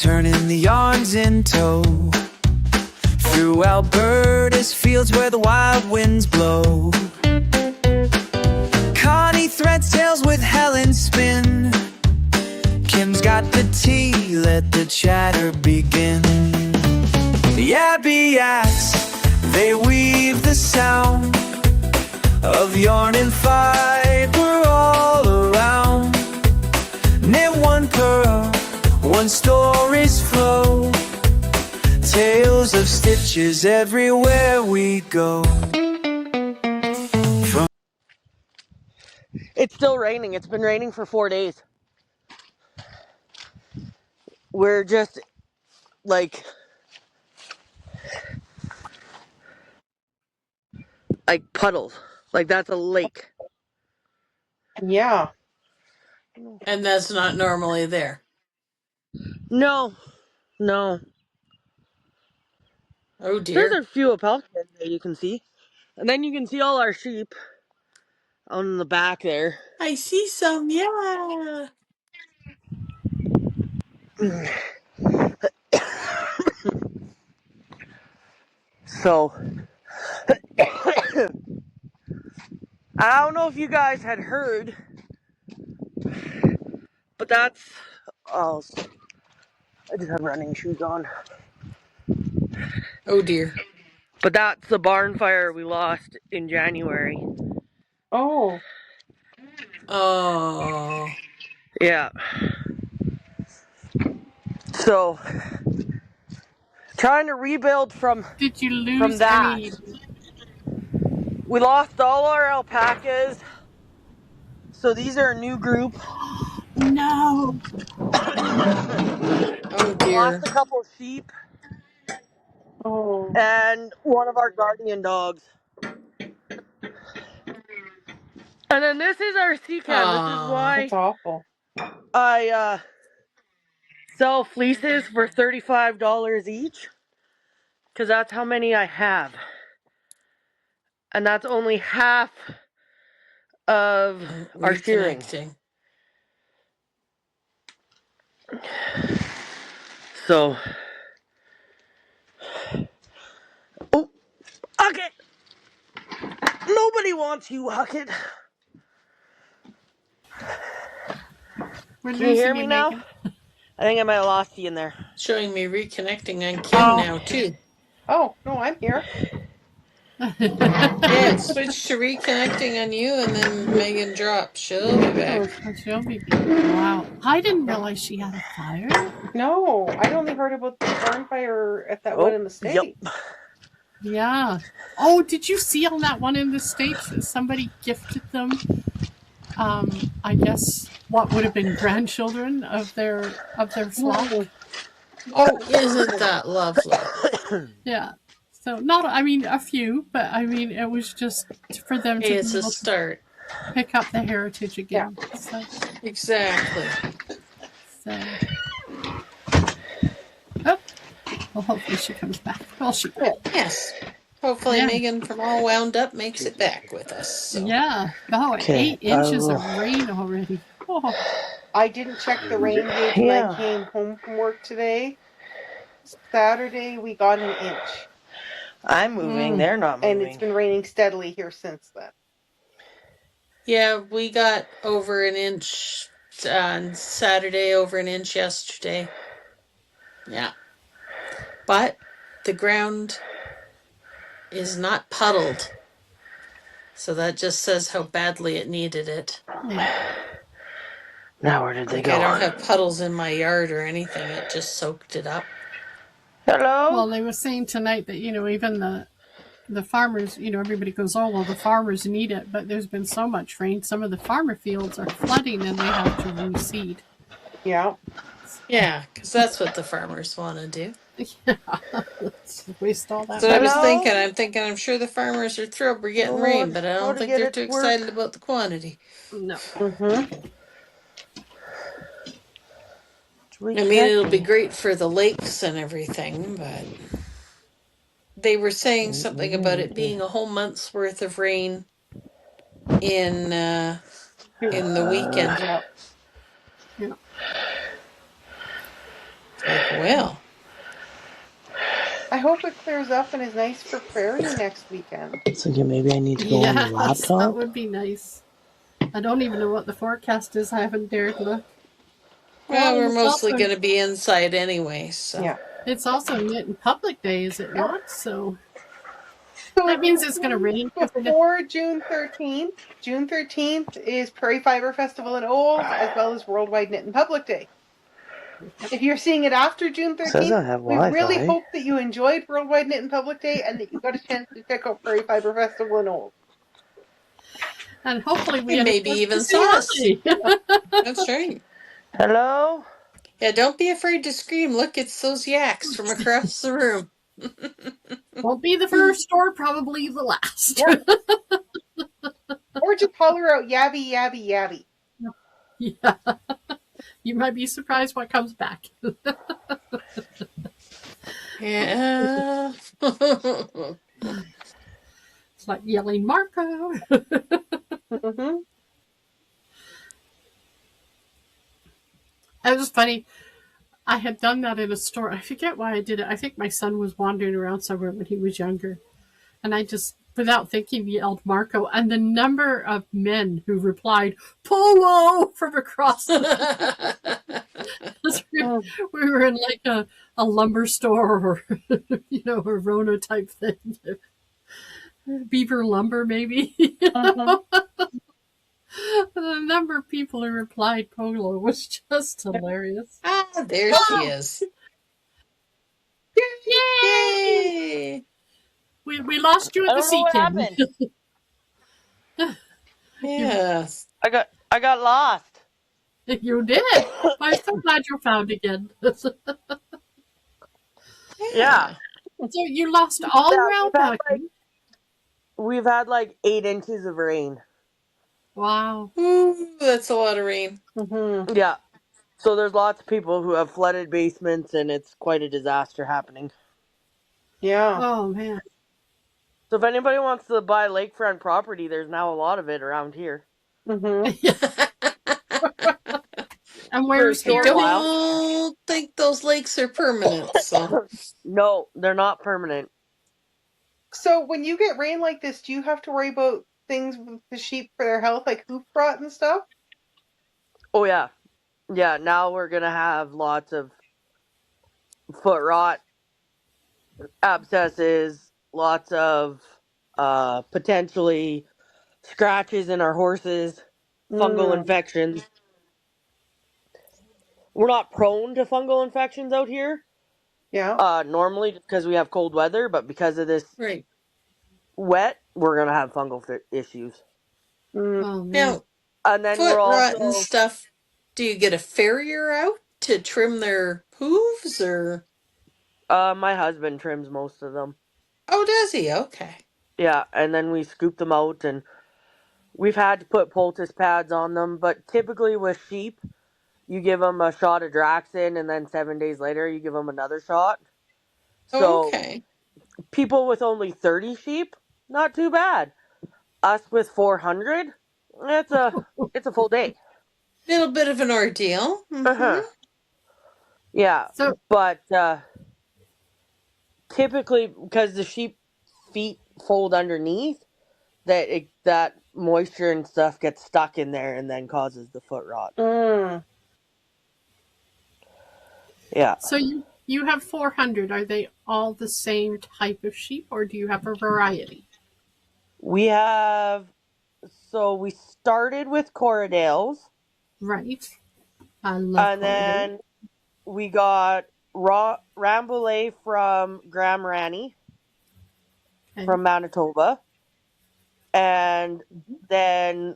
turning the yarns in tow. Through Alberta's fields where the wild winds blow, Connie threads tales with Helen spin. Kim's got the tea, let the chatter begin. The Abiaks, they weave the sound of yarn and fiber all around. Knit one pearl, one story's flow. Tales of stitches everywhere we go. It's still raining. It's been raining for 4 days. We're just like puddles. Like that's a lake. Yeah. And that's not normally there. No. Oh There's dear. a few pelicans that you can see. And then you can see all our sheep out in the back there. I see some, yeah. So, I don't know if you guys had heard, but that's, oh, I just have running shoes on. Oh dear. But that's the barn fire we lost in January. Oh. Oh. Yeah. So, trying to rebuild from Did you lose that. any? We lost all our alpacas. So these are a new group. No. Oh dear. Lost a couple sheep. Oh. And one of our guardian dogs. And then this is our sea cam. This is why That's awful. I sell fleeces for $35 each. Because that's how many I have. And that's only half of our shearing. So. Oh, Huckett! Nobody wants you, Huckett. Can you hear me now? Megan. I think I might have lost you in there. Showing me reconnecting on Kim now too. Oh, no, I'm here. Yeah, it switched to reconnecting on you and then Megan dropped. She'll be back. Oh, she'll be back. Wow. I didn't realize she had a fire. No, I'd only heard about the barn fire at that one in the States. Yep. Yeah. Oh, did you see on that one in the States that somebody gifted them, I guess, what would have been grandchildren of their flock? Oh, isn't that lovely? Yeah. So not, I mean, a few, but I mean, it was just for them to Hey, be it's a able to start. pick up the heritage again. So, Exactly. oh, well, hopefully she comes back. Well, she will. Yes. Hopefully Yeah. Megan from All Wound Up makes it back with us. So. Yeah. Oh, Okay, 8 inches of rain already. Oh. I didn't check the rain gauge when I came home from work today. Saturday, we got an inch. I'm moving. They're not moving. And it's been raining steadily here since then. Yeah, we got over an inch on Saturday, over an inch yesterday. Yeah. But the ground is not puddled. So that just says how badly it needed it. Yeah. Now where did they go? I don't have puddles in my yard or anything. It just soaked it up. Hello? Well, they were saying tonight that, even the farmers, everybody goes, oh, well, the farmers need it, but there's been so much rain. Some of the farmer fields are flooding and they have to reseed. Yeah. Yeah, because that's what the farmers want to do. Yeah. Let's waste all that. So I was Hello? thinking, I'm sure the farmers are thrilled we're getting Oh, rain, but I how don't to think get they're it too to work. excited about the quantity. No. Mm-hmm. I mean, it'll be great for the lakes and everything, but they were saying something about it being a whole month's worth of rain in the weekend. Yeah. Yeah. Like, well, I hope it clears up and is nice for prairie next weekend. Thinking maybe I need to go on the Yes, that laptop. would be nice. I don't even know what the forecast is. I haven't dared look. well, we're it's mostly also, going to be inside anyway, so. Yeah. it's also Knit and Public Day, is it not? So So that means it's going to rain. before June 13th. June 13th is Prairie Fiber Festival in Olds, as well as Worldwide Knit and Public Day. If you're seeing it after June Says I 13th, have we Wi-Fi. really hope that you enjoyed Worldwide Knit and Public Day and that you got a chance to check out Prairie Fiber Festival in Olds. And hopefully we And had a maybe chance even to see saw us. Ellie. That's right. Hello? Yeah, don't be afraid to scream. Look, it's those yaks from across the room. Won't be the first or probably the last. Or just holler out yabby, yabby, yabby. Yeah. You might be surprised what comes back. Yeah. It's like yelling Marco. Mm-hmm. It was funny. I had done that in a store. I forget why I did it. I think my son was wandering around somewhere when he was younger. And I just, without thinking, yelled Marco. And the number of men who replied, Polo! From across the we were in like a lumber store or, a Rona type thing. Beaver lumber, maybe. The number of people who replied Polo was just hilarious. Ah, there she is. Yay! We lost you at the sea, what Kim. happened. Yes. I got lost. You did. I'm so glad you're found again. So Yeah. you lost all your alpaca. We've had like 8 inches of rain. Wow. Ooh, that's a lot of rain. Mm-hmm. Yeah. So there's lots of people who have flooded basements, and it's quite a disaster happening. Yeah. Oh man. So if anybody wants to buy lakefront property, there's now a lot of it around here. Mm-hmm. And where's For a here? short I while. don't think those lakes are permanent, so. No, they're not permanent. So when you get rain like this, do you have to worry about things with the sheep for their health, like hoof rot and stuff? Oh yeah. Yeah, now we're gonna have lots of foot rot, abscesses, lots of potentially scratches in our horses, fungal infections. We're not prone to fungal infections out here, Yeah. normally because we have cold weather, but because of this Right. wet, we're gonna have fungal issues. Mm. Oh man. Now, And then foot we're rot and also stuff, do you get a farrier out to trim their hooves, or? my husband trims most of them. Oh, does he? Okay. Yeah, and then we scoop them out, and we've had to put poultice pads on them, but typically with sheep, you give them a shot of Draxin, and then 7 days later, you give them another shot. So Okay. people with only 30 sheep, not too bad. Us with 400, it's a full day. Little bit of an ordeal. Uh-huh. Yeah, So but typically because the sheep feet fold underneath, that moisture and stuff gets stuck in there and then causes the foot rot. Mm. Yeah. so you have 400. Are they all the same type of sheep, or do you have a variety? We started with Corriedales, Right. I love and then we got Rambouillet from Graham Rani Okay. from Manitoba, and then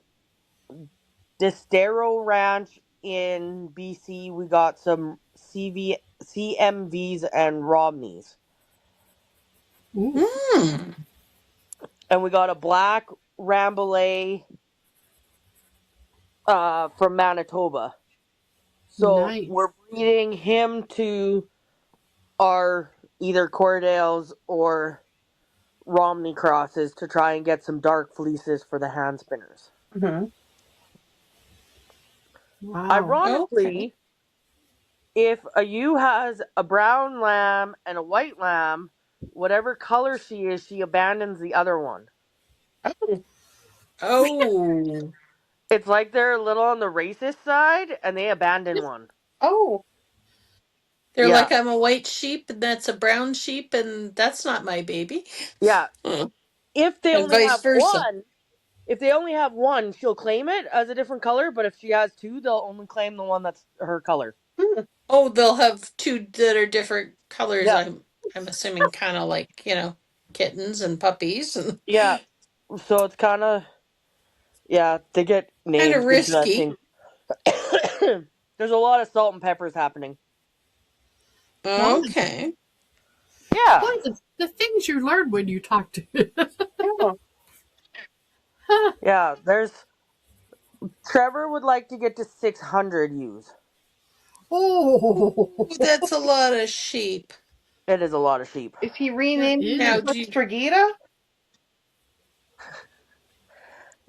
Distero Ranch in BC, we got some CMVs and Romneys. Ooh. Mm. And we got a black Rambouillet from Manitoba. So Nice. we're breeding him to our either Corriedales or Romney crosses to try and get some dark fleeces for the hand spinners. Mm-hmm. Wow. Ironically, if a ewe has a brown lamb and a white lamb, whatever color she is, she abandons the other one. Oh, It's like they're a little on the racist side and they abandon one. Oh, they're Yeah. like, I'm a white sheep and that's a brown sheep and that's not my baby. Yeah. Hmm. If they And only vice have versa. one, she'll claim it as a different color, but if she has two, they'll only claim the one that's her color. Oh, they'll have two that are different colors. Yeah. I'm assuming kind of like, kittens and puppies and Yeah. So it's kind of, yeah, they get kind of named risky. interesting. There's a lot of salt and peppers happening. Okay. Yeah. Boy, the things you learn when you talk to yeah. Yeah. Trevor would like to get to 600 ewes. Oh, Ooh, that's a lot of sheep. It is a lot of sheep. Is he that renaming Now, them is. for do you, Strigita?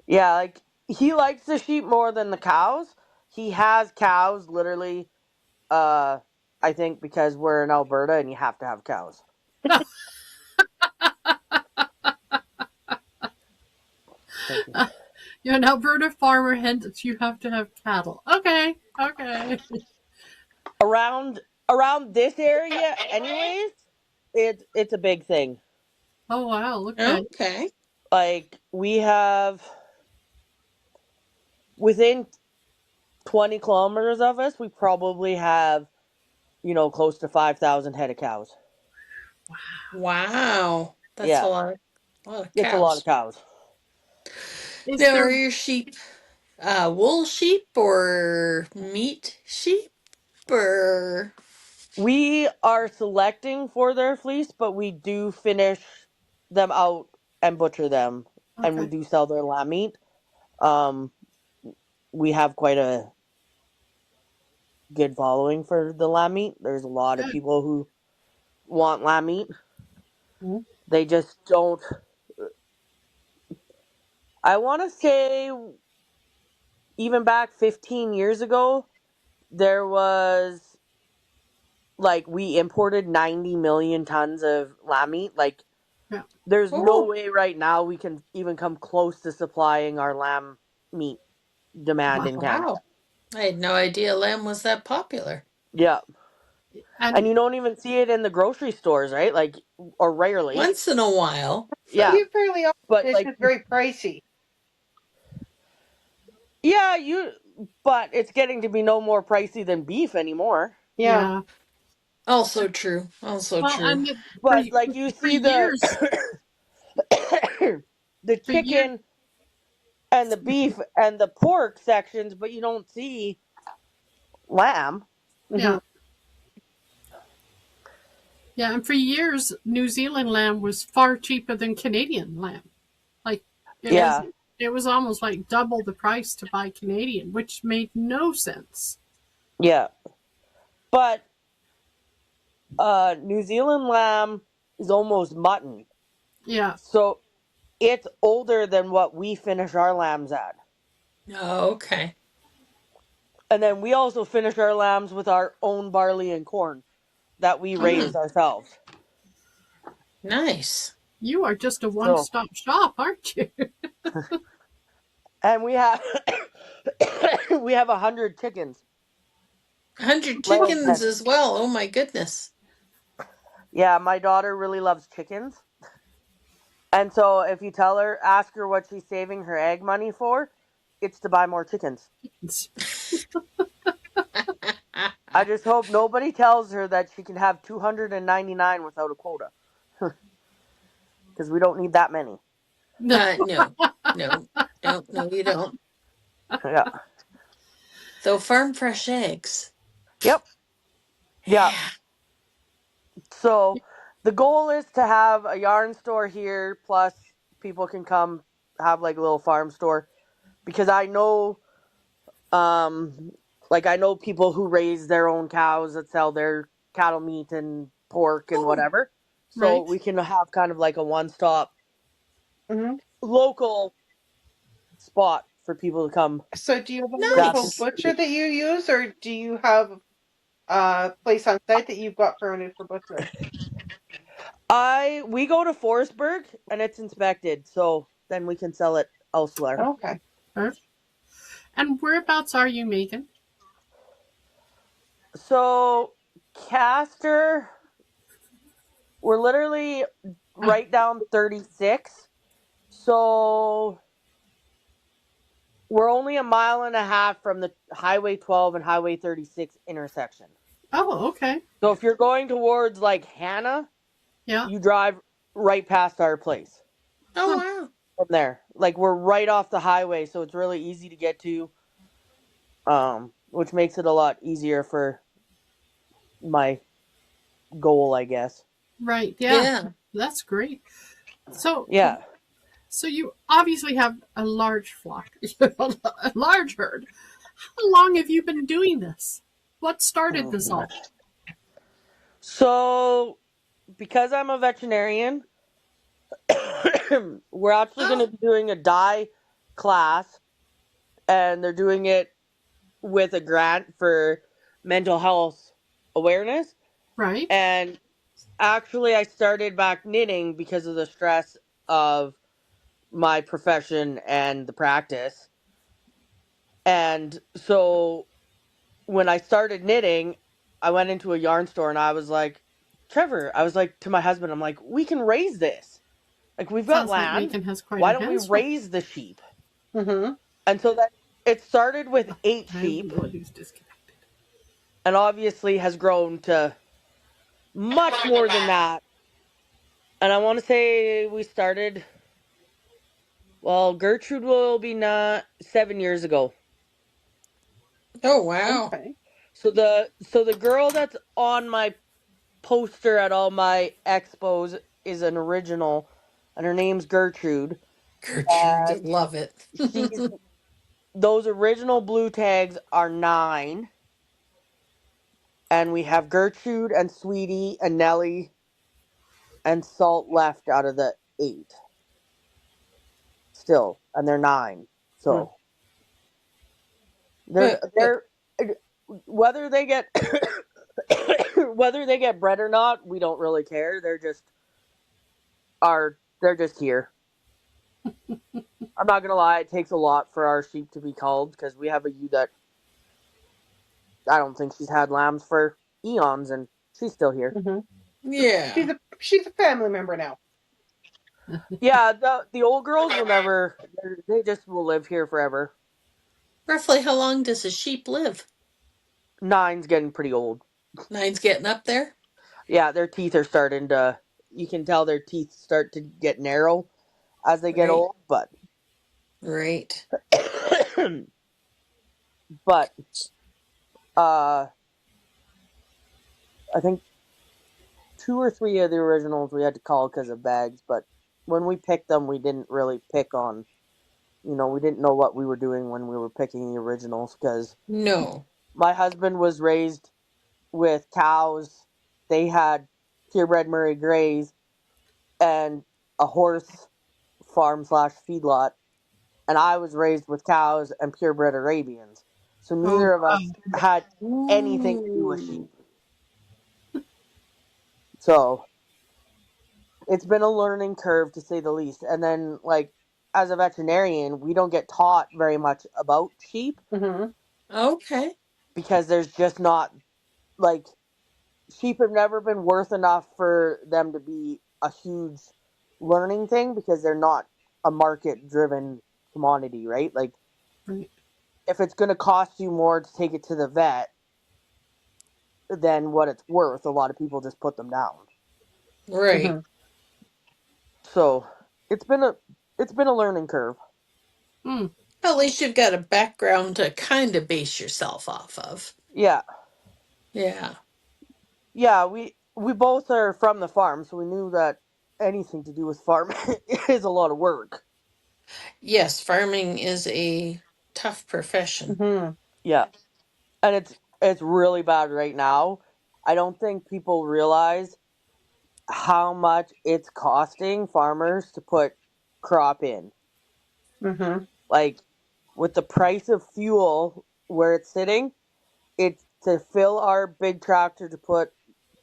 Yeah, like he likes the sheep more than the cows. He has cows literally I think because we're in Alberta and you have to have cows. Thank you. You're an Alberta farmer, hence you have to have cattle. Okay. Around this area anyways, it's a big thing. Oh wow, okay. okay. Like we have within 20 kilometers of us, we probably have, close to 5,000 head of cows. Wow. That's Yeah, a lot of it's a lot of cows. cows. Is Now, there are your sheep wool sheep or meat sheep or We are selecting for their fleece, but we do finish them out and butcher them, and we okay? do sell their lamb meat. Um, we have quite a good following for the lamb meat. There's a lot of Good. people who want lamb meat. Mhm. They just don't. I want to say, even back 15 years ago, there was like we imported 90 million tons of lamb meat. Like, Yeah. there's no oh, way right now we can even come close to supplying our lamb meat demand Wow. in Canada. wow. I had no idea lamb was that popular. Yeah. And And you don't even see it in the grocery stores, right? Like, or rarely. Once in a while. Yeah. You fairly often, But it's like, just very pricey. yeah, but it's getting to be no more pricey than beef anymore. Yeah. yeah. Also true. Also Well, true. and But like you for see years, the for years, chicken and the beef and the pork sections, but you don't see lamb. yeah, yeah, and for years, New Zealand lamb was far cheaper than Canadian lamb. Like Yeah. it was almost like double the price to buy Canadian, which made no sense. Yeah. But New Zealand lamb is almost mutton. Yeah, So it's older than what we finish our lambs at. Oh, okay. And then we also finish our lambs with our own barley and corn that we raise ourselves. Nice. you are just a So, one-stop shop, aren't you? and we have we have 100 chickens. 100 Laying chickens hens. as well. Oh my goodness. Yeah, my daughter really loves chickens. And so if you ask her what she's saving her egg money for, it's to buy more chickens. I just hope nobody tells her that she can have 299 without a quota. Because we don't need that many. No. No, you don't. Yeah. Though farm fresh eggs. Yep. Yeah. So the goal is to have a yarn store here, plus people can come have like a little farm store. Because I know, I know people who raise their own cows that sell their cattle meat and pork and whatever. So Right. we can have kind of like a one-stop hmm local spot for people to come. So do you have a grab local Nice. butcher that you use, or do you have place on site that you've got permitted for butchering? We go to Forestburg and it's inspected, so then we can sell it elsewhere. Okay. Perfect. And whereabouts are you, Megan? So Castor, we're literally right down 36. So we're only a mile and a half from the Highway 12 and Highway 36 intersection. Oh, okay. So if you're going towards like Hannah, Yeah. you drive right past our place Oh, wow. from there. Like we're right off the highway, so it's really easy to get to. Which makes it a lot easier for my goal, I guess. Right. Yeah. Yeah. That's great. So, Yeah. so you obviously have a large flock, a large herd. How long have you been doing this? What started this all? So, because I'm a veterinarian, we're actually going to Oh, be doing a dye class, and they're doing it with a grant for mental health awareness. Right. And actually, I started back knitting because of the stress of my profession and the practice. And so when I started knitting, I went into a yarn store and I was like, Trevor, I was like to my husband, I'm like, we can raise this. Like, we've got Sounds like land. Megan has quite Why a don't we hands full. raise the sheep? Mm-hmm. And so that it started with 8 I'm sheep the one who's disconnected. and obviously has grown to much more than that. And I want to say we started, well, Gertrude will be not 7 years ago. oh, wow. Okay. So the girl that's on my poster at all my expos is an original, and her name's Gertrude. Gertrude, And love it. she's those original blue tags are 9, and we have Gertrude and Sweetie and Nellie and Salt left out of the 8 still, and they're 9. So But they're whether they get whether they get bred or not, we don't really care. They're just here. I'm not gonna lie, it takes a lot for our sheep to be culled because we have a ewe that I don't think she's had lambs for eons, and she's still here. Mm-hmm. yeah. She's a family member now. Yeah, the old girls will never. They just will live here forever. Roughly how long does a sheep live? 9's getting pretty old. 9's getting up there? Yeah, their teeth are starting to. You can tell their teeth start to get narrow as they get Right. old, but Right. but I think 2 or 3 of the originals we had to call because of bags, but when we picked them, we didn't really pick on. We didn't know what we were doing when we were picking the originals because No. my husband was raised with cows. They had purebred Murray Greys and a horse farm / feedlot, and I was raised with cows and purebred Arabians. So neither of us had anything to do with sheep. So it's been a learning curve to say the least. And then, like, as a veterinarian, we don't get taught very much about sheep Mm-hmm. Okay. because there's just not, like, sheep have never been worth enough for them to be a huge learning thing because they're not a market driven commodity, right? Like, Right. if it's going to cost you more to take it to the vet than what it's worth, a lot of people just put them down. Right. Mm-hmm. So it's been a learning curve. Mm. At least you've got a background to kind of base yourself off of. Yeah. Yeah. Yeah, we both are from the farm, so we knew that anything to do with farming is a lot of work. Yes, farming is a tough profession. Mm-hmm. Yeah. And it's really bad right now. I don't think people realize how much it's costing farmers to put crop in. Mm-hmm. Like, with the price of fuel where it's sitting, it's to fill our big tractor to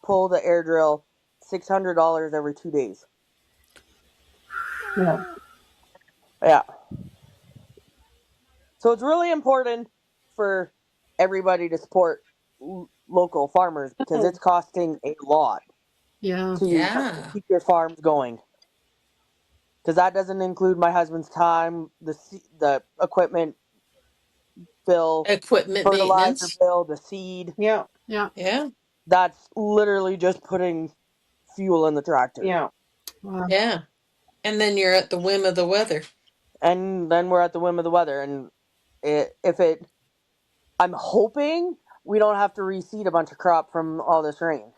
pull the air drill, $600 every 2 days. Yeah. Yeah. So it's really important for everybody to support local farmers because it's costing a lot Yeah. to Yeah. keep your farms going. Because that doesn't include my husband's time, the equipment bill, Equipment fertilizer maintenance. bill, the seed. Yeah. Yeah. Yeah. That's literally just putting fuel in the tractor. Yeah. Wow. Yeah. And then you're at the whim of the weather. And then we're at the whim of the weather. And I'm hoping we don't have to reseed a bunch of crop from all this rain.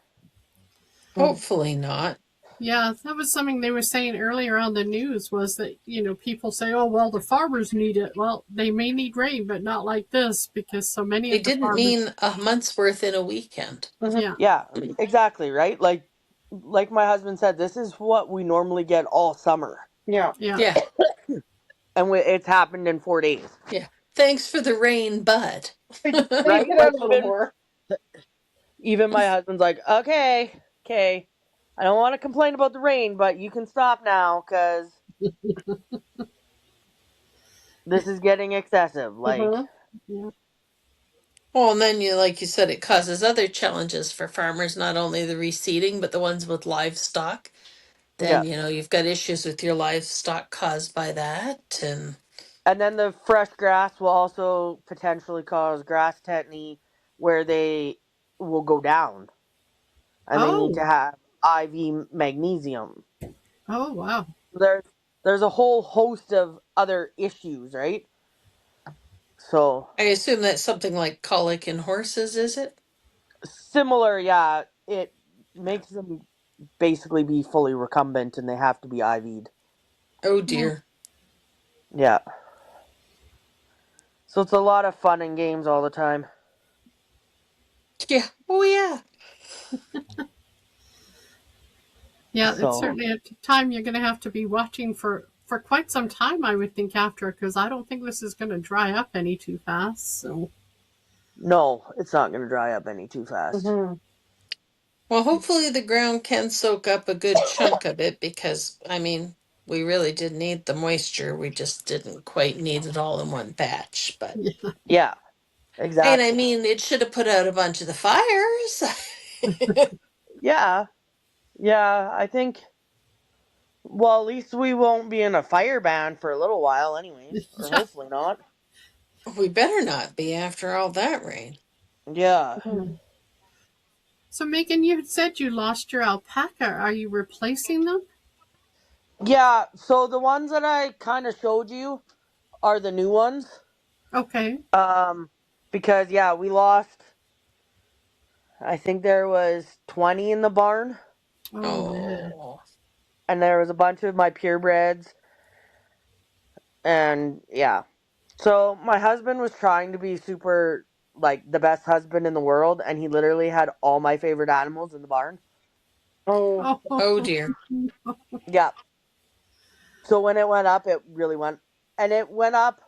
Hopefully not. Yeah, that was something they were saying earlier on the news was that, people say, oh, well, the farmers need it. Well, they may need rain, but not like this because so many They of the didn't farmers. mean a month's worth in a weekend. Yeah. Yeah, exactly, right? Like my husband said, this is what we normally get all summer. Yeah. Yeah. Yeah. And it's happened in 4 days. Yeah. Thanks for the rain, but. They Right? get out Like a little more. even my husband's like, okay, I don't want to complain about the rain, but you can stop now because this is getting excessive. Like, Mm-hmm. Well, and then like you said, it causes other challenges for farmers, not only the reseeding, but the ones with livestock. yeah. Then, you've got issues with your livestock caused by that. And And then the fresh grass will also potentially cause grass tetany where they will go down. And they need to have IV magnesium. Oh, wow. There's a whole host of other issues, right? So I assume that's something like colic in horses, is it? similar, yeah. It makes them basically be fully recumbent and they have to be IV'd. Oh dear. Yeah. So it's a lot of fun and games all the time. Yeah. Oh yeah. Yeah, So- it's certainly a time you're going to have to be watching for quite some time, I would think, after, because I don't think this is going to dry up any too fast. So No, it's not going to dry up any too fast. Mm-hmm. Well, hopefully the ground can soak up a good chunk of it because, we really did need the moisture. We just didn't quite need it all in one batch. But Yeah, exactly. and it should have put out a bunch of the fires. Yeah, I think. Well, at least we won't be in a fire ban for a little while, anyways. Or Yeah. hopefully not. We better not be after all that rain. Yeah. So Megan, you had said you lost your alpaca. Are you replacing them? Yeah, so the ones that I kind of showed you are the new ones. Okay. Because, yeah, we lost, I think there was 20 in the barn. Oh, man. And there was a bunch of my purebreds. And, yeah. So my husband was trying to be super, like, the best husband in the world. And he literally had all my favorite animals in the barn. Oh. Oh dear. Yeah. So when it went up, it really went. And it went up.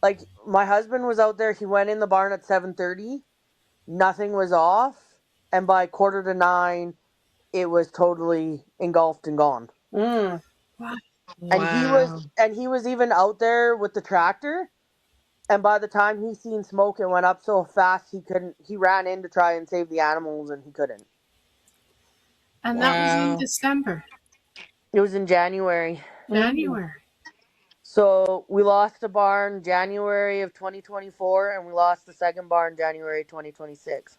Like, my husband was out there. He went in the barn at 7:30. Nothing was off. And by 8:45, it was totally engulfed and gone. Mm. And he was even out there with the tractor. And by the time he seen smoke, it went up so fast he ran in to try and save the animals and he couldn't. And that was Wow. in December, It was in January. January. So we lost a barn January of 2024 and we lost the second barn January 2026.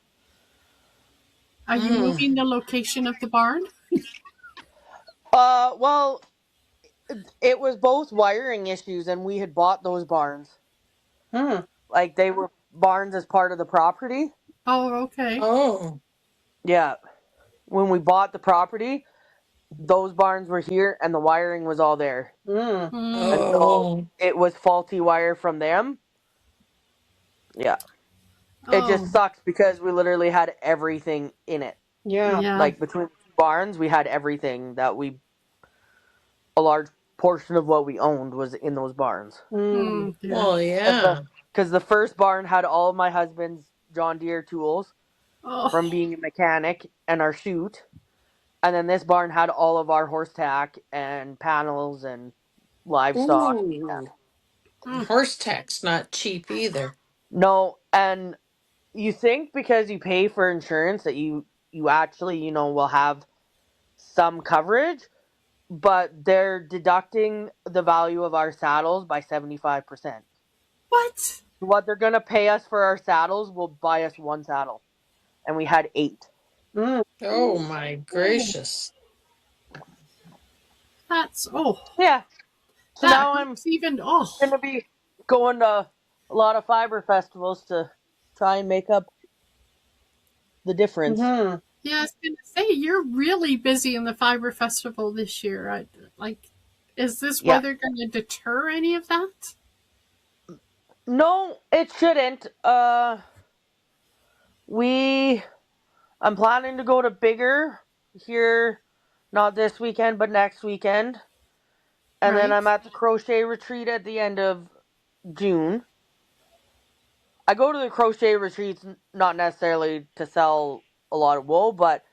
Are you moving the location of the barn? Well, it was both wiring issues and we had bought those barns. Mm. Like they were barns as part of the property. Oh, okay. Oh. Yeah. When we bought the property, those barns were here and the wiring was all there. Mm. Mm. And so it was faulty wire from them. Yeah. It just sucks because we literally had everything in it. Yeah. Yeah. Like between the two barns, we had everything a large portion of what we owned was in those barns. Mm. Yeah. Well, yeah. Because the first barn had all of my husband's John Deere tools Oh, from being a mechanic and our chute. And then this barn had all of our horse tack and panels and livestock. Ooh. mm, Horse tack's not cheap either. No, and you think because you pay for insurance that you actually, will have some coverage, but they're deducting the value of our saddles by 75%. what? What they're going to pay us for our saddles will buy us one saddle. And we had 8. Mm. Oh my gracious. That's Yeah. So that now I'm hurts even. going to be going to a lot of fiber festivals to try and make up the difference. Mm-hmm. Yeah, I was gonna say you're really busy in the Fiber Festival this year. Is this Yeah. weather going to deter any of that? No, it shouldn't. I'm planning to go to Bigger here, not this weekend, but next weekend. And then Right. I'm at the crochet retreat at the end of June. I go to the crochet retreats not necessarily to sell a lot of wool, but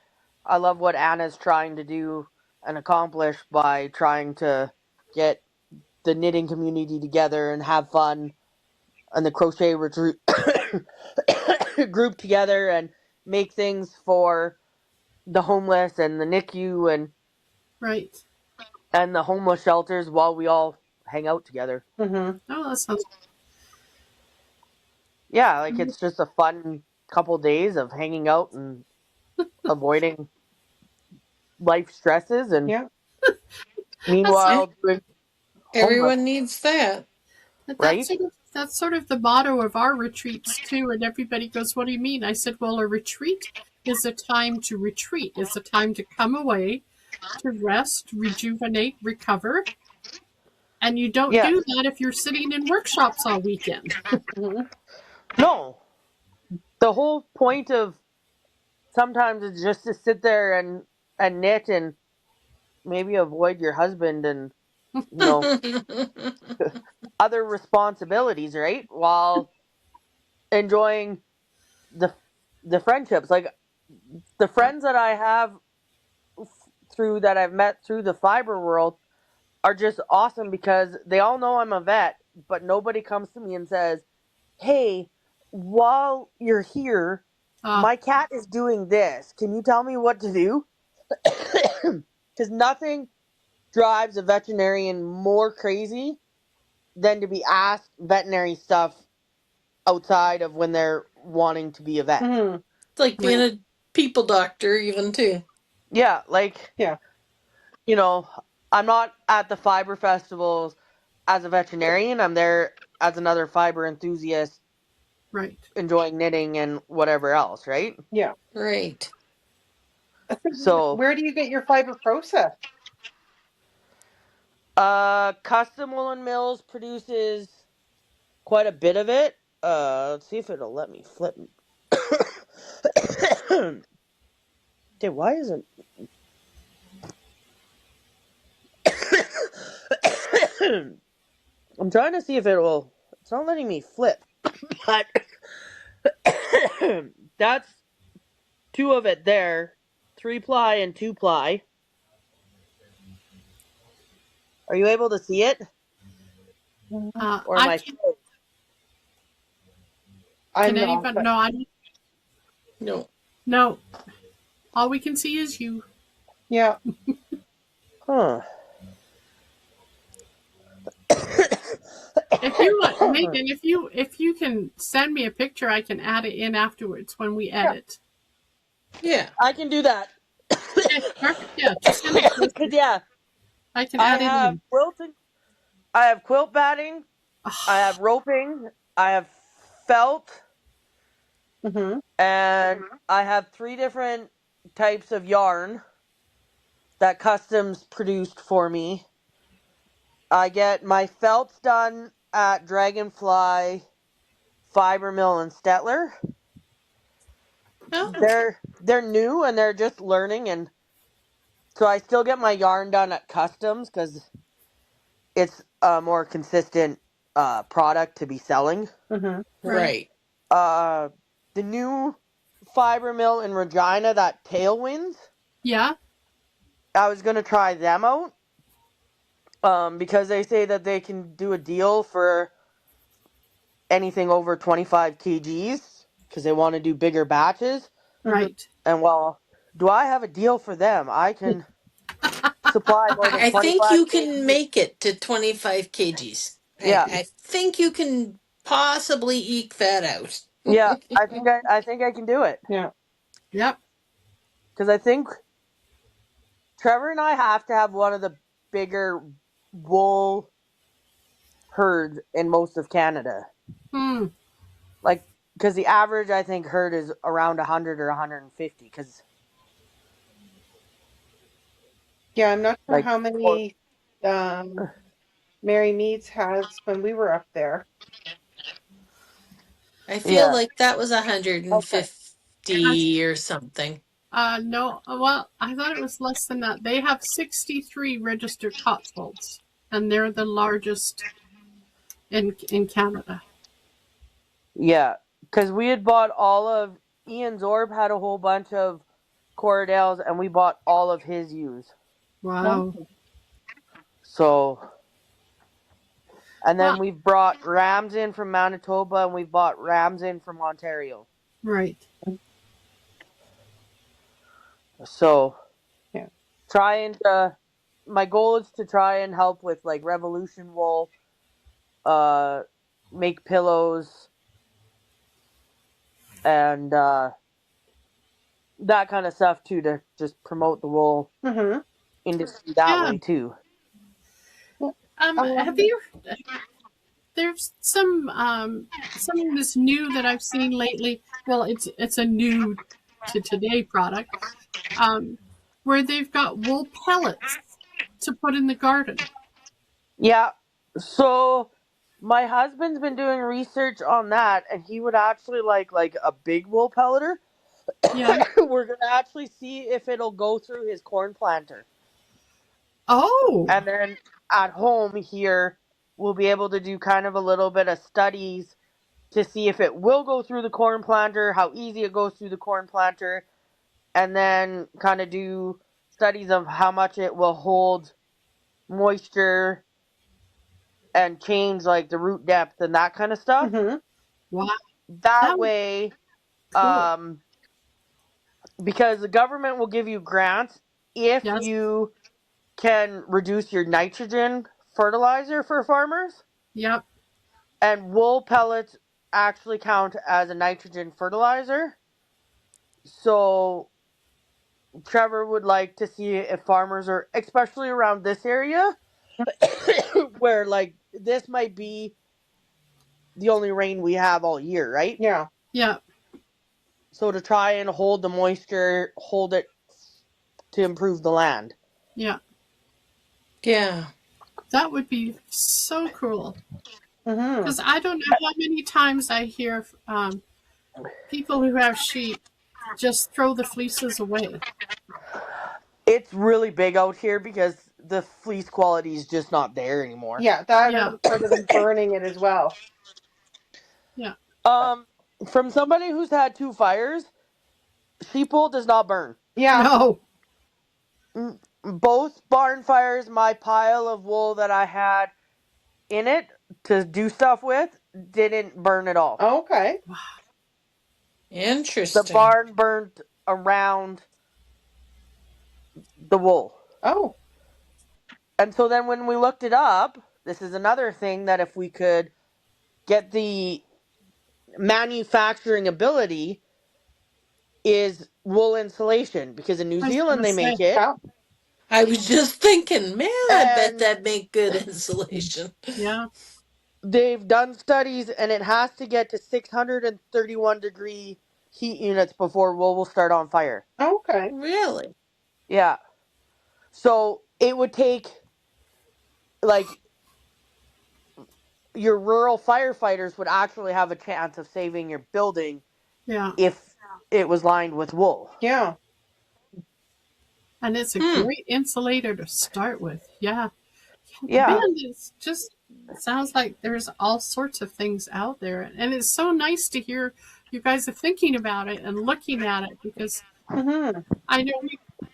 I love what Anna's trying to do and accomplish by trying to get the knitting community together and have fun and the crochet retreat group together and make things for the homeless and the NICU Right. and the homeless shelters while we all hang out together. Mm-hmm. Oh, that sounds. Yeah, like it's just a fun couple days of hanging out and avoiding life stresses and Yeah. meanwhile doing Everyone needs that. But right? that's sort of the motto of our retreats too. And everybody goes, "What do you mean?" I said, "Well, a retreat is a time to retreat. It's a time to come away, to rest, rejuvenate, recover." And you don't Yeah. do that if you're sitting in workshops all weekend. Mm-hmm. No. The whole point of sometimes is just to sit there and knit and maybe avoid your husband and other responsibilities, right? While enjoying the friendships. Like the friends that I have that I've met through the fiber world are just awesome because they all know I'm a vet, but nobody comes to me and says, "Hey, while you're here, my cat is doing this. Can you tell me what to do?" Because nothing drives a veterinarian more crazy than to be asked veterinary stuff outside of when they're wanting to be a vet. Mm-hmm. It's like being a people doctor, even too. Yeah, like, Yeah. I'm not at the fiber festivals as a veterinarian. I'm there as another fiber enthusiast, Right. enjoying knitting and whatever else, right? Yeah. Right. So, where do you get your fiber processed? Custom Woolen Mills produces quite a bit of it. Let's see if it'll let me flip. Dude, why isn't... I'm trying to see if it will... It's not letting me flip. But that's 2 of it there. 3-ply and 2-ply. Are you able to see it? Or am I... I'm Can not, anyone? but- No. No. All we can see is you. Yeah. Huh. If you want, Megan, if you can send me a picture, I can add it in afterwards when we edit. Yeah. I can do that. Okay, perfect. Yeah, just send it. Because, yeah, I can I add it have in. quilting. I have quilt batting. I have roping. I have felt. Mm-hmm. And I have 3 different types of yarn that Customs produced for me. I get my felts done at Dragonfly, Fiber Mill, and Stettler. Oh. They're new and they're just learning, and so I still get my yarn done at Customs because it's a more consistent product to be selling. Mm-hmm. Right. the new fiber mill in Regina, that Tailwinds, Yeah. I was going to try them out. Because they say that they can do a deal for anything over 25 kgs because they want to do bigger batches. Right. And well, do I have a deal for them? I can supply more than I think 25 you can kgs. make it to 25 kgs. Yeah, I think you can possibly eke that out. yeah. I think I can do it Yeah. Yep. because I think Trevor and I have to have one of the bigger wool herds in most of Canada. Hmm. Like, because the average I think herd is around 100 or 150. Because Yeah, I'm not sure like, how many Mary Meads has when we were up there. I feel yeah. like that was Okay. 150 or something. No. Well, I thought it was less than that. They have 63 registered Cotswolds, and they're the largest in Canada. Yeah, because we had bought all of Ian Zorb had a whole bunch of Corridales, and we bought all of his ewes. Wow. So, and Well, then we've brought rams in from Manitoba, and we've bought rams in from Ontario. right. So, Yeah. trying to, my goal is to try and help with like Revolution wool, make pillows, and that kind of stuff too, to just promote the wool Mm-hmm. industry that Yeah. way too. Have you? There's some of this new that I've seen lately. Well, it's a new to today product, where they've got wool pellets to put in the garden. Yeah. So my husband's been doing research on that, and he would actually like a big wool pelleter. Yeah. We're gonna actually see if it'll go through his corn planter, Oh. and then at home here we'll be able to do kind of a little bit of studies to see if it will go through the corn planter, how easy it goes through the corn planter, and then kind of do studies of how much it will hold moisture and change like the root depth and that kind of stuff. Mm-hmm. Wow. That way, Cool. because the government will give you grants if Yes. you can reduce your nitrogen fertilizer for farmers, Yep. and wool pellets actually count as a nitrogen fertilizer. So Trevor would like to see if farmers are, especially around this area, where like this might be the only rain we have all year, right? Yeah. Yeah. So to try and hold the moisture, hold it to improve the land. Yeah. Yeah. That would be so cool. Mm-hmm. Because I don't know how many times I hear people who have sheep just throw the fleeces away. It's really big out here because the fleece quality is just not there anymore. Yeah, that Yeah. is part of them burning it as well. Yeah. From somebody who's had 2 fires, sheep wool does not burn. Yeah. No. Both barn fires, my pile of wool that I had in it to do stuff with didn't burn at all. Okay. Interesting. The barn burned around the wool. Oh. And so then when we looked it up, this is another thing that if we could get the manufacturing ability, is wool insulation, because in New I was Zealand gonna they make say. it. Yeah. I was just thinking, man, I bet And that'd make good insulation. Yeah. they've done studies, and it has to get to 631 degree heat units before wool will start on fire. Okay. Really? Yeah. So it would take, like, your rural firefighters would actually have a chance of saving your building Yeah. if it was lined with wool. Yeah. And it's a great insulator to start with. Yeah. Yeah. Man, it's just sounds like there's all sorts of things out there. And it's so nice to hear you guys are thinking about it and looking at it, because Mm-hmm. I know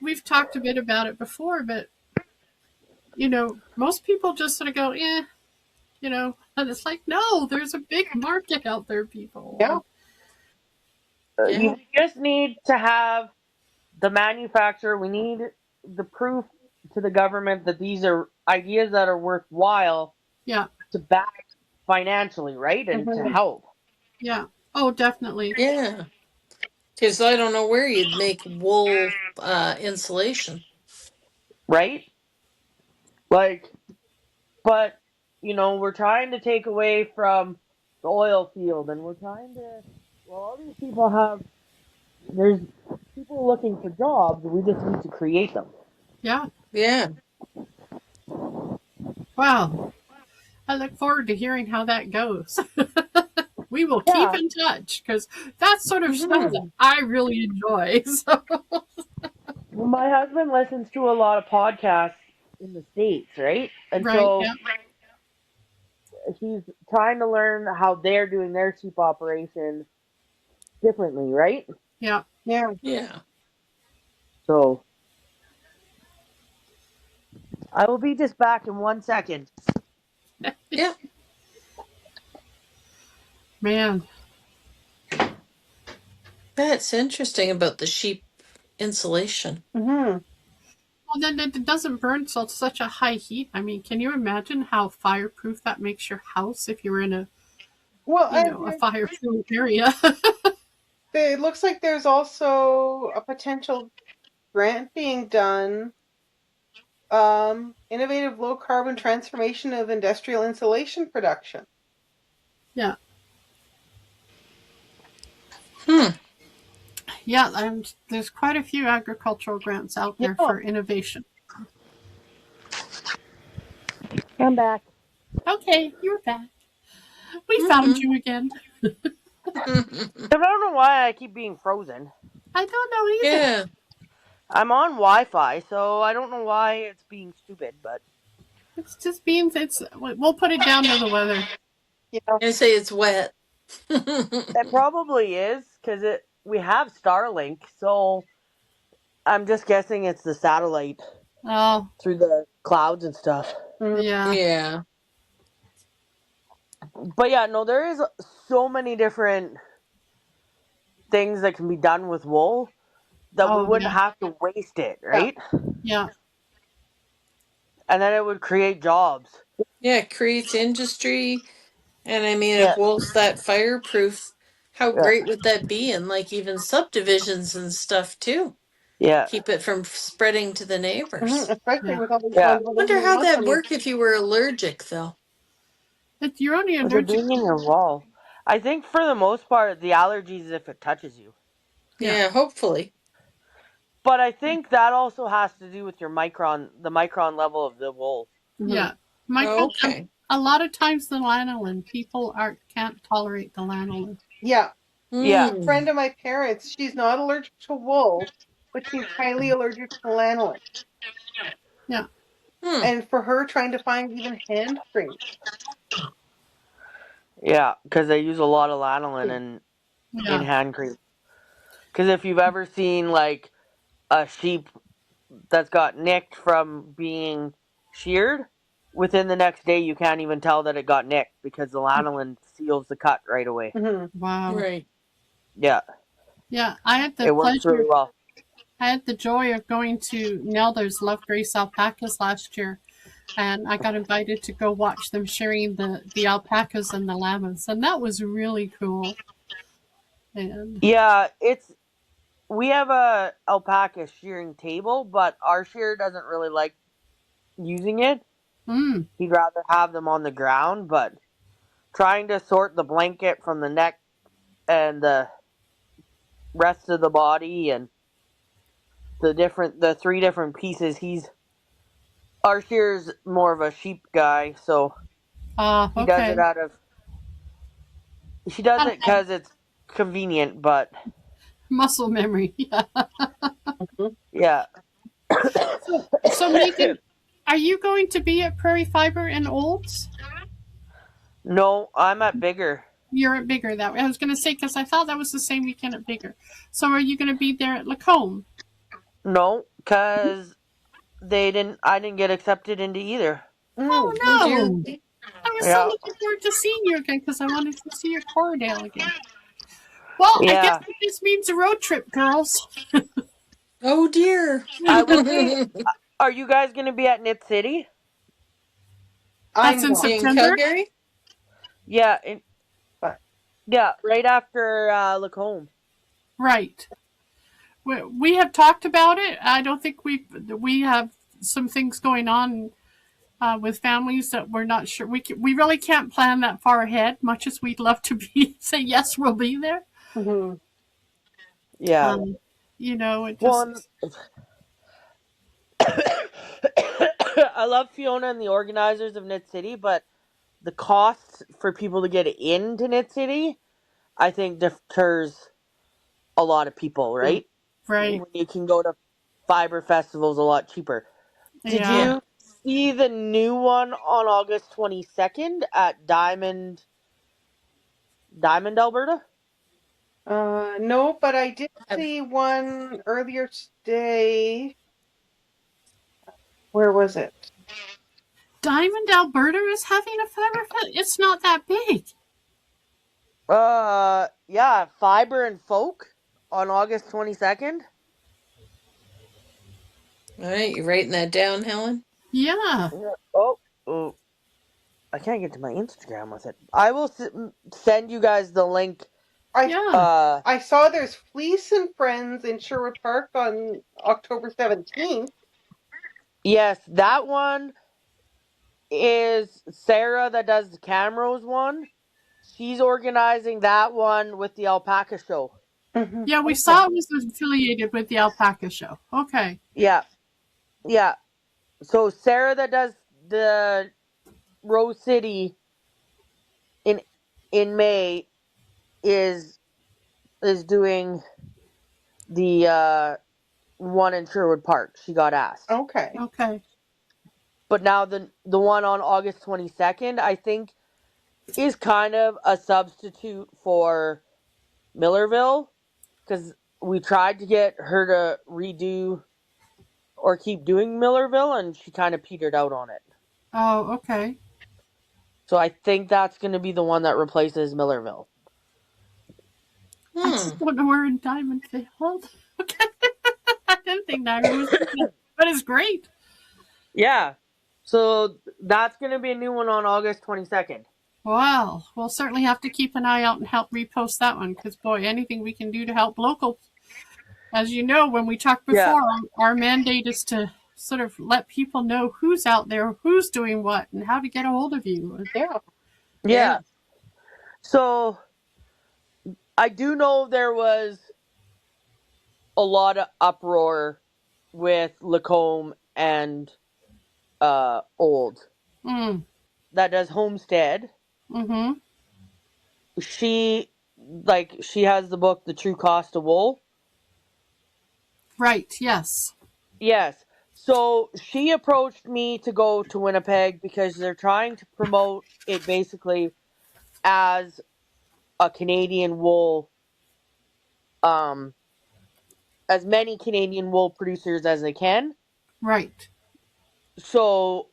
we've talked a bit about it before, but most people just sort of go, and it's like, no, there's a big market out there, people. Yeah. Yeah. You just need to have the manufacturer. We need the proof to the government that these are ideas that are worthwhile Yeah, to back financially, right? And to Mhm. help, yeah. Oh, definitely. Yeah. Because I don't know where you'd make wool insulation. right? Like, but we're trying to take away from the oil field, and we're trying to. Well, all these people there's people looking for jobs. We just need to create them. Yeah. Yeah. Wow. I look forward to hearing how that goes. We will keep Yeah. in touch, because that's sort of stuff that Mhm. I really enjoy. So, Well, my husband listens to a lot of podcasts in the States, right? And right. so Yeah. he's trying to learn how they're doing their sheep operations differently, right? Yeah. Yeah. Yeah. So I will be just back in 1 second. Yeah. Man. That's interesting about the sheep insulation. Mm-hmm. Well, then it doesn't burn such a high heat. I mean, can you imagine how fireproof that makes your house if you're in Well, a fireproof area? it looks like there's also a potential grant being done. Innovative low carbon transformation of industrial insulation production. Yeah. Hmm. Yeah, there's quite a few agricultural grants out there Yeah. for innovation. I'm back. Okay, you're back. We found Mhm. you again. I don't know why I keep being frozen. I don't know either. Yeah. I'm on Wi-Fi, so I don't know why it's being stupid, but It's just beans. We'll put it down to the weather. Yeah. I say it's wet. it probably is because we have Starlink, so I'm just guessing it's the satellite Oh, through the clouds and stuff. yeah. Yeah. But yeah, no, there is so many different things that can be done with wool that we Oh, wouldn't yeah. have to waste it, right? Yeah. And then it would create jobs. Yeah, it creates industry. And I mean, Yeah. if wool's that fireproof, how Yeah. great would that be in like even subdivisions and stuff too? Yeah. Keep it from spreading to the neighbors. Especially Yeah. with all these Yeah. ones that Wonder don't how want that'd them. work if you were allergic though. You're only With it allergic. being in your wall. I think for the most part, the allergies if it touches you. Yeah. Yeah, hopefully. But I think that also has to do with the micron level of the wool. Yeah. Michael, Okay. a lot of times the lanolin, people can't tolerate the lanolin. Yeah. Yeah. A friend of my parents, she's not allergic to wool, but she's highly allergic to lanolin. Yeah. And for her, trying to find even hand cream. Yeah, because they use a lot of lanolin in Yeah. hand cream. Because if you've ever seen like a sheep that's got nicked from being sheared, within the next day you can't even tell that it got nicked because the lanolin seals the cut right away. Mm-hmm. Wow. Right. Yeah, Yeah. I had the it works really well. I had the joy of going to Nelder's Love Grace Alpacas last year, and I got invited to go watch them shearing the alpacas and the llamas, and that was really cool. And Yeah, we have a alpaca shearing table, but our shearer doesn't really like using it. He'd rather have them on the ground, but trying to sort the blanket from the neck and the rest of the body and the three different pieces, our shearer's more of a sheep guy, so he does okay. it she does it because it's convenient, but Muscle memory. Yeah. yeah. So Megan, are you going to be at Prairie Fiber in Olds? No, I'm at Bigger. You're at Bigger that way. I was going to say, because I thought that was the same weekend at Bigger. So are you going to be there at Lacombe? No, because I didn't get accepted into either. Oh, Oh dear. no. I was so Yeah. looking forward to seeing you again because I wanted to see your Cordale again. Well, I guess Yeah. this means a road trip, girls. Oh dear. I will be. Are you guys going to be at Knit City? That's in not. In September? Calgary? Yeah. But- Yeah, right after Lacombe. Right. We have talked about it. I don't think we have some things going on with families that we're not sure. We really can't plan that far ahead, much as we'd love to be say yes, we'll be there. Mhm. Yeah. You know, it just Well, I love Fiona and the organizers of Knit City, but the cost for people to get into Knit City, I think, deters a lot of people, right? right. When you can go to fiber festivals a lot cheaper. Did Yeah. you see the new one on August 22nd at Diamond, Alberta? No, but I did see one earlier today. Where was it? Diamond, Alberta is having a fiber fest. It's not that big. Yeah, Fiber and Folk on August 22nd. All right, you writing that down, Helen? Yeah. Oh, I can't get to my Instagram with it. I will send you guys the link. Yeah. I saw there's Fleece and Friends in Sherwood Park on October 17th. Yes, that one is Sarah that does the Camrose one. She's organizing that one with the Alpaca Show. Mhm. Yeah, we Okay. saw it was affiliated with the Alpaca Show. Okay. Yeah. Yeah. So Sarah that does the Rose City in May is doing the one in Sherwood Park. She got asked. Okay. Okay. But now the one on August 22nd, I think, is kind of a substitute for Millerville, because we tried to get her to redo or keep doing Millerville, and she kind of petered out on it. Oh, okay. So I think that's going to be the one that replaces Millerville. I just don't know where in Diamond they hold. Okay. I didn't think that was, but it's great. Yeah. So that's going to be a new one on August 22nd. Well, we'll certainly have to keep an eye out and help repost that one because, boy, anything we can do to help local. As you know, when we talked before, our mandate is to sort of let people know who's out there, who's doing what, and how to get a hold of you. Yeah. So I do know there was a lot of uproar with Lacombe and Old that does Homestead. Mm-hmm. She has the book The True Cost of Wool. Right, yes. Yes. So she approached me to go to Winnipeg because they're trying to promote it basically as a Canadian wool, as many Canadian wool producers as they can. Right. So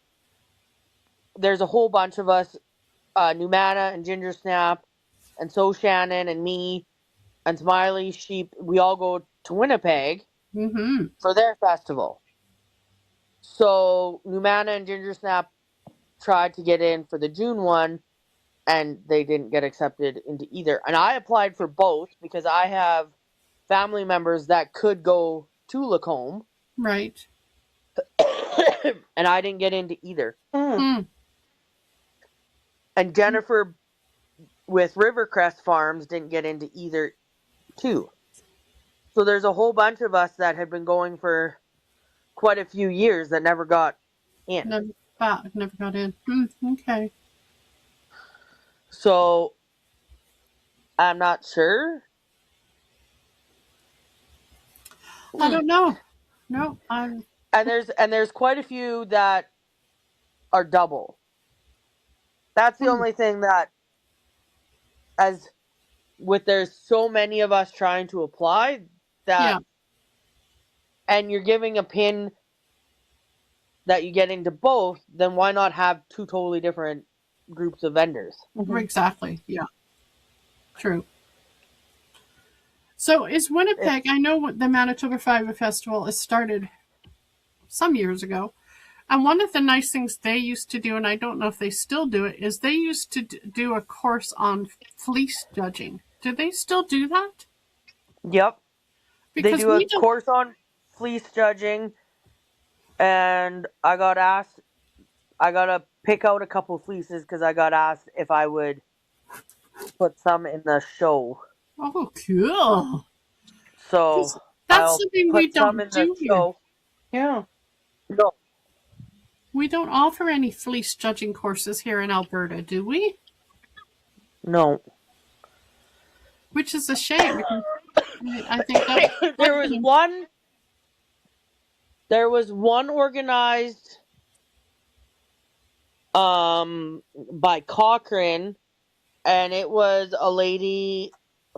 there's a whole bunch of us, Numana and Ginger Snap, and So Shannon and me and Smiley Sheep. We all go to Winnipeg for their festival. So Numana and Ginger Snap tried to get in for the June one, and they didn't get accepted into either. And I applied for both because I have family members that could go to Lacombe. Right. And I didn't get into either. Mm. And Jennifer with Rivercrest Farms didn't get into either too. So there's a whole bunch of us that had been going for quite a few years that never got in. Never got in. Okay. So I'm not sure. I don't know. No, I'm. And there's quite a few that are double. That's the only thing that as with there's so many of us trying to apply that, Yeah. and you're giving a pin that you get into both, then why not have two totally different groups of vendors? Exactly. Yeah. True. So is Winnipeg, I know what the Manitoba Fiber Festival is started some years ago. And one of the nice things they used to do, and I don't know if they still do it, is they used to do a course on fleece judging. Do they still do that? Yep. Because they do a course on fleece judging, and I got to pick out a couple fleeces because I got asked if I would put some in the show. Oh, cool. So That's I'll something put we some don't in the do here. show. Yeah. No, We don't offer any fleece judging courses here in Alberta, do we? no. Which is a shame. Because I think that there was one organized by Cochrane, and it was a lady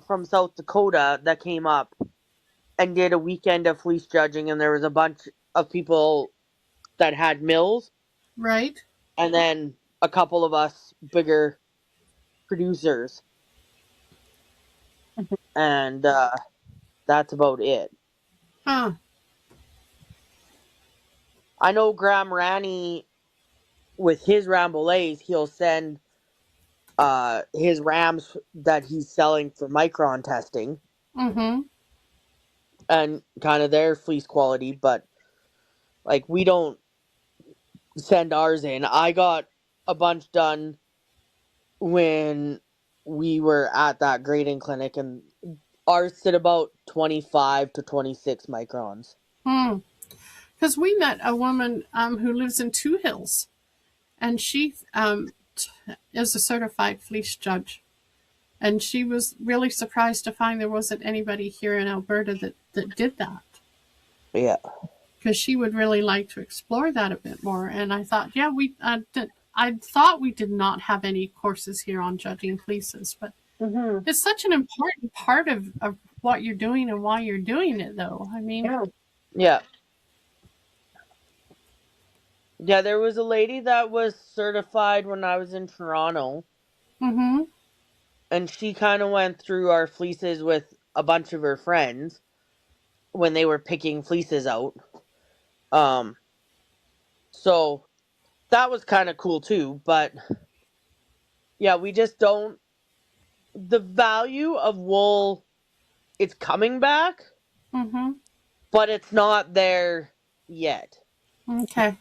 from South Dakota that came up and did a weekend of fleece judging, and there was a bunch of people that had mills, right. and then a couple of us bigger producers, and that's about it. Huh. I know Graham Ranney, with his Rambouillets, he'll send his rams that he's selling for micron testing Mm-hmm. and kind of their fleece quality, but like we don't send ours in. I got a bunch done when we were at that grading clinic, and ours sit about 25 to 26 microns. Because we met a woman who lives in Two Hills, and she is a certified fleece judge. And she was really surprised to find there wasn't anybody here in Alberta that did that. Yeah. Because she would really like to explore that a bit more. And I thought, yeah, I thought we did not have any courses here on judging fleeces, but it's such an important part of what you're doing and why you're doing it, though. I mean, Yeah. Yeah, there was a lady that was certified when I was in Toronto, mm-hmm. and she kind of went through our fleeces with a bunch of her friends when they were picking fleeces out. So that was kind of cool too, but yeah, we just don't. The value of wool, it's coming back, Mm-hmm. but it's not there yet. Okay.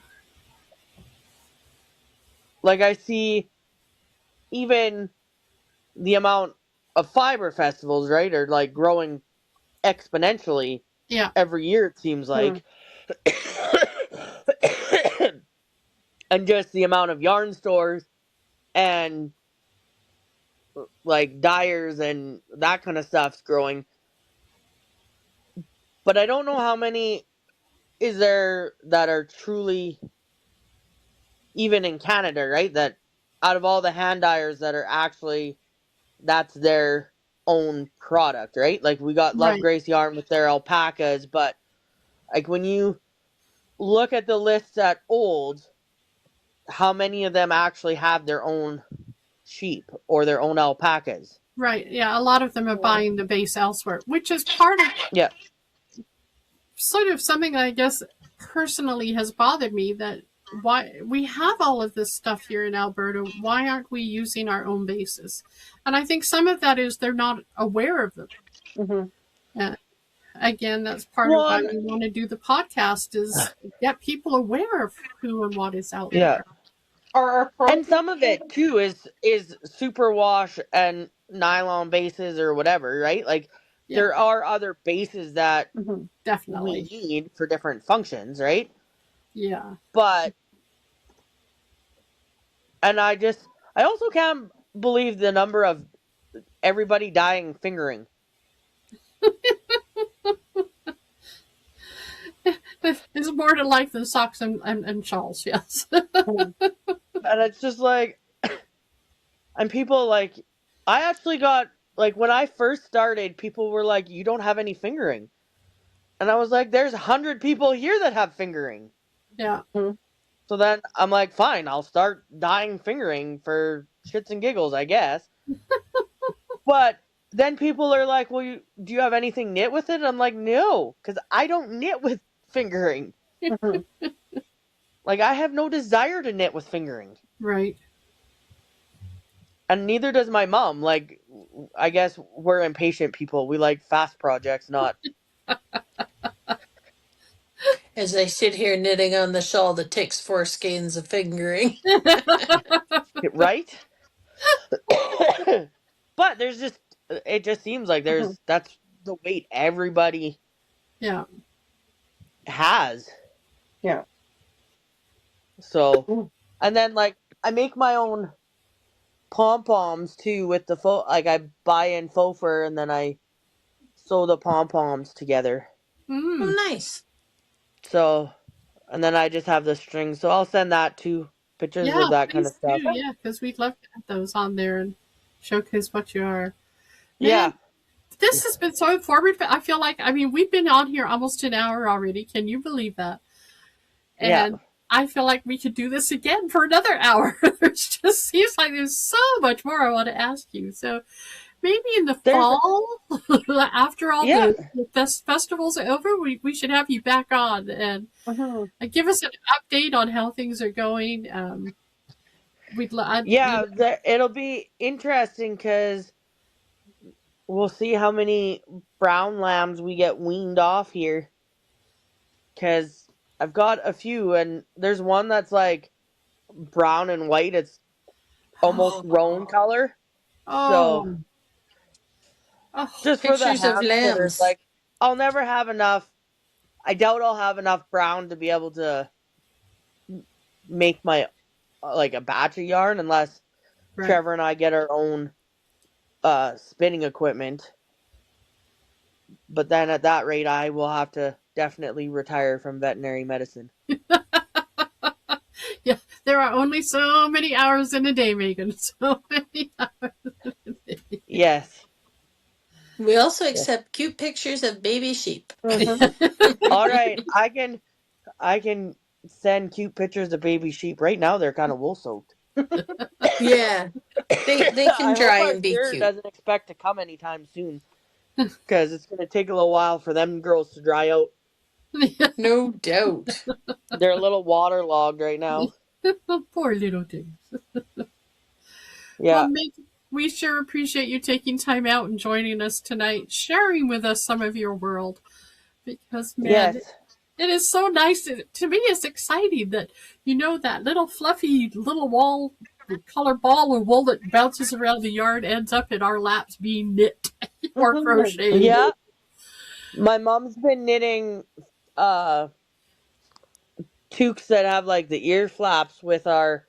Like I see even the amount of fiber festivals, right, are like growing exponentially Yeah. every year, it seems like. And just the amount of yarn stores and like dyers and that kind of stuff's growing. But I don't know how many is there that are truly, even in Canada, right? That out of all the hand dyers that are actually, that's their own product, right? Like we got Love Right. Grace Yarn with their alpacas, but like when you look at the lists at Olds, how many of them actually have their own sheep or their own alpacas? Right. Yeah. A lot of them are buying the base elsewhere, which is part of sort of something that I guess personally has bothered me, that why we have all of this stuff here in Alberta, why aren't we using our own bases? And I think some of that is they're not aware of them. Again, that's part of why we want to do the podcast, is get people aware of who and what is out there. And some of it too is superwash and nylon bases or whatever, right? Like there are other bases that Definitely we need for different functions, right? Yeah. But and I also can't believe the number of everybody dying fingering. It's more to life than socks and shawls, yes. And it's just like, and people like, I actually got, like, when I first started, people were like, you don't have any fingering. And I was like, there's 100 people here that have fingering. Yeah. So then I'm like, fine, I'll start dyeing fingering for shits and giggles, I guess. But then people are like, well, do you have anything knit with it? And I'm like, no, because I don't knit with fingering. Like, I have no desire to knit with fingering. Right. And neither does my mom. Like, I guess we're impatient people. We like fast projects, not... As I sit here knitting on the shawl that takes 4 skeins of fingering. Right? But there's just... It just seems like that's the weight everybody Yeah. has. Yeah. So, and then, like, I make my own pom-poms, too, with the faux... Like, I buy in faux fur, and then I sew the pom-poms together. Mm. Oh, nice. So, and then I just have the string. So I'll send that to pictures Yeah, of that kind of please stuff. do. Yeah, because we'd love to have those on there and showcase what you are. Yeah. Man, this has been so informative. I feel like, I mean, we've been on here almost an hour already. Can you believe that? And Yeah. I feel like we could do this again for another hour. It just seems like there's so much more I want to ask you. So maybe in the fall, after all the festivals are over, we should have you back on and give us an update on how things are going. It'll be interesting because we'll see how many brown lambs we get weaned off here. Because I've got a few, and there's one that's like brown and white. It's almost roan color. Oh. So, just for the Pictures of ham lambs. critters, like, I'll never have enough. I doubt I'll have enough brown to be able to make my like a batch of yarn unless Trevor and I get our own spinning equipment. But then at that rate, I will have to definitely retire from veterinary medicine. Yeah, there are only so many hours in a day, Megan. So many hours in a day. Yes. We also accept cute pictures of baby sheep. All right, I can send cute pictures of baby sheep. Right now, they're kind of wool soaked. Yeah, they can dry and be cute. Doesn't expect to come anytime soon because it's going to take a little while for them girls to dry out. No doubt. They're a little waterlogged right now. Poor little things. Yeah. Well, we sure appreciate you taking time out and joining us tonight, sharing with us some of your world. Because, man, it is so nice. To me, it's exciting that, that little fluffy little color ball of wool that bounces around the yard ends up in our laps being knit or crocheted. Yeah. My mom's been knitting toques that have like the ear flaps with our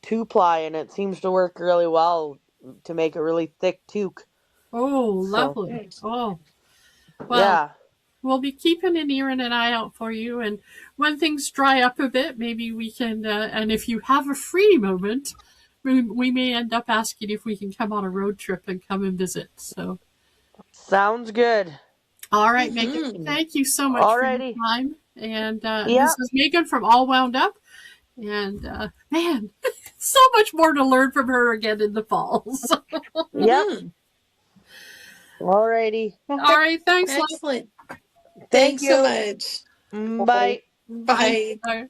2-ply, and it seems to work really well to make a really thick toque. Oh, lovely. Oh, well, yeah. We'll be keeping an ear and an eye out for you, and when things dry up a bit, maybe we can, and if you have a free moment, we may end up asking if we can come on a road trip and come and visit. So, sounds good. All right, Megan, thank you so much for your time. And this is Megan from All Wound Up. And, man, so much more to learn from her again in the fall. So. Yep. Alrighty. All right, thanks. Excellent. Thank you so much. Bye. Bye. Bye.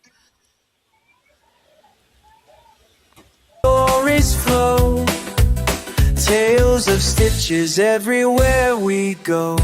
Stories flow, tales of stitches everywhere we go.